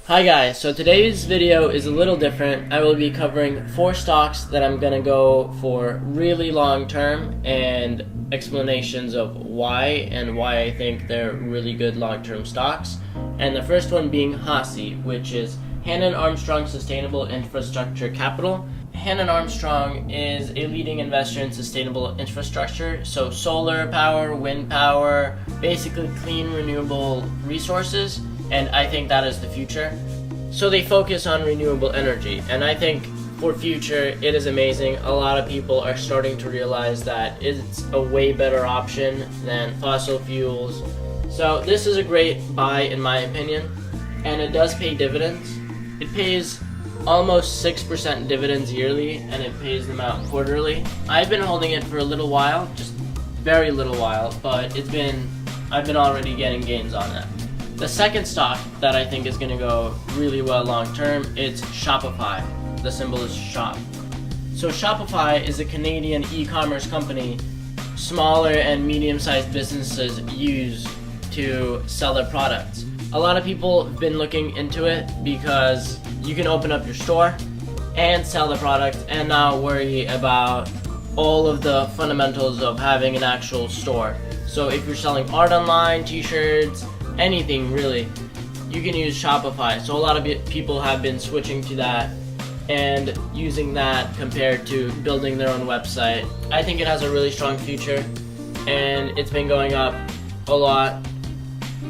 Hi guys, so today's video is a little different. I will be covering 4 stocks that I'm gonna go for really long term and explanations of why and why I think they're really good long-term stocks. And the first one being HOTZ, which is Hannon Armstrong Sustainable Infrastructure Capital. Hannon Armstrong is a leading investor in sustainable infrastructure, so solar power, wind power, basically clean renewable resources. And I think that is the future. So they focus on renewable energy, and I think for future it is amazing. A lot of people are starting to realize that it's a way better option than fossil fuels. So this is a great buy in my opinion, and it does pay dividends. It pays almost 6% dividends yearly, and it pays them out quarterly. I've been holding it for a little while, just very little while, but I've been already getting gains on it. The second stock that I think is going to go really well long term, it's Shopify. The symbol is SHOP. So Shopify is a Canadian e-commerce company smaller and medium-sized businesses use to sell their products. A lot of people have been looking into it because you can open up your store and sell the product and not worry about all of the fundamentals of having an actual store. So if you're selling art online, t-shirts, anything really, you can use Shopify. So a lot of people have been switching to that and using that compared to building their own website. I think it has a really strong future and it's been going up a lot.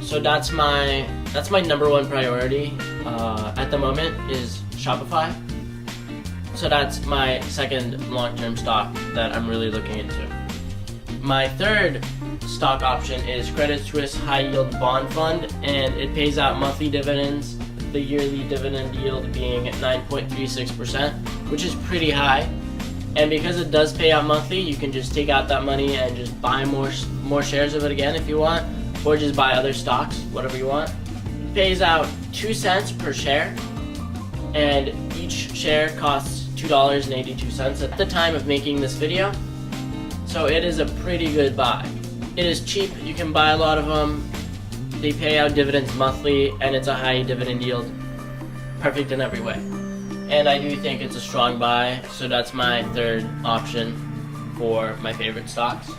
So that's my number one priority at the moment is Shopify. So that's my second long-term stock that I'm really looking into. My third stock option is Credit Suisse High Yield Bond Fund, and it pays out monthly dividends, the yearly dividend yield being 9.36%, which is pretty high. And because it does pay out monthly, you can just take out that money and just buy more shares of it again if you want, or just buy other stocks, whatever you want. It pays out 2 cents per share, and each share costs $2.82 at the time of making this video. So it is a pretty good buy. It is cheap, you can buy a lot of them, they pay out dividends monthly, and it's a high dividend yield. Perfect in every way. And I do think it's a strong buy, so that's my third option for my favorite stocks.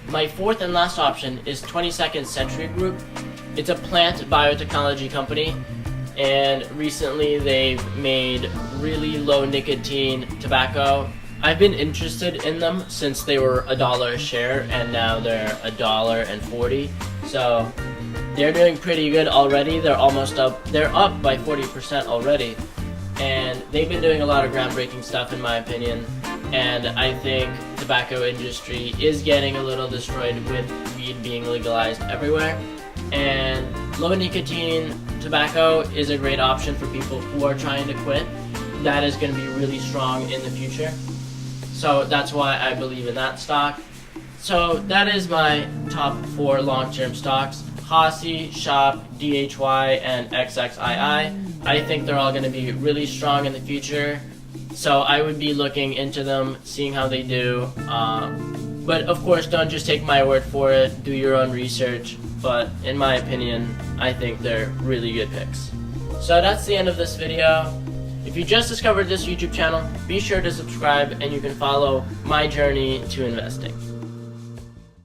My fourth and last option is 22nd Century Group. It's a plant biotechnology company, and recently they've made really low nicotine tobacco. I've been interested in them since they were $1 a share, and now they're $1.40. So they're doing pretty good already. They're up by 40% already, and they've been doing a lot of groundbreaking stuff in my opinion. And I think tobacco industry is getting a little destroyed with weed being legalized everywhere. And low nicotine tobacco is a great option for people who are trying to quit. That is going to be really strong in the future. So that's why I believe in that stock. So that is my top 4 long-term stocks: HOTZ, SHOP, DHY, and XXII. I think they're all going to be really strong in the future. So I would be looking into them, seeing how they do. But of course, don't just take my word for it. Do your own research. But in my opinion, I think they're really good picks. So that's the end of this video. If you just discovered this YouTube channel, be sure to subscribe and you can follow my journey to investing.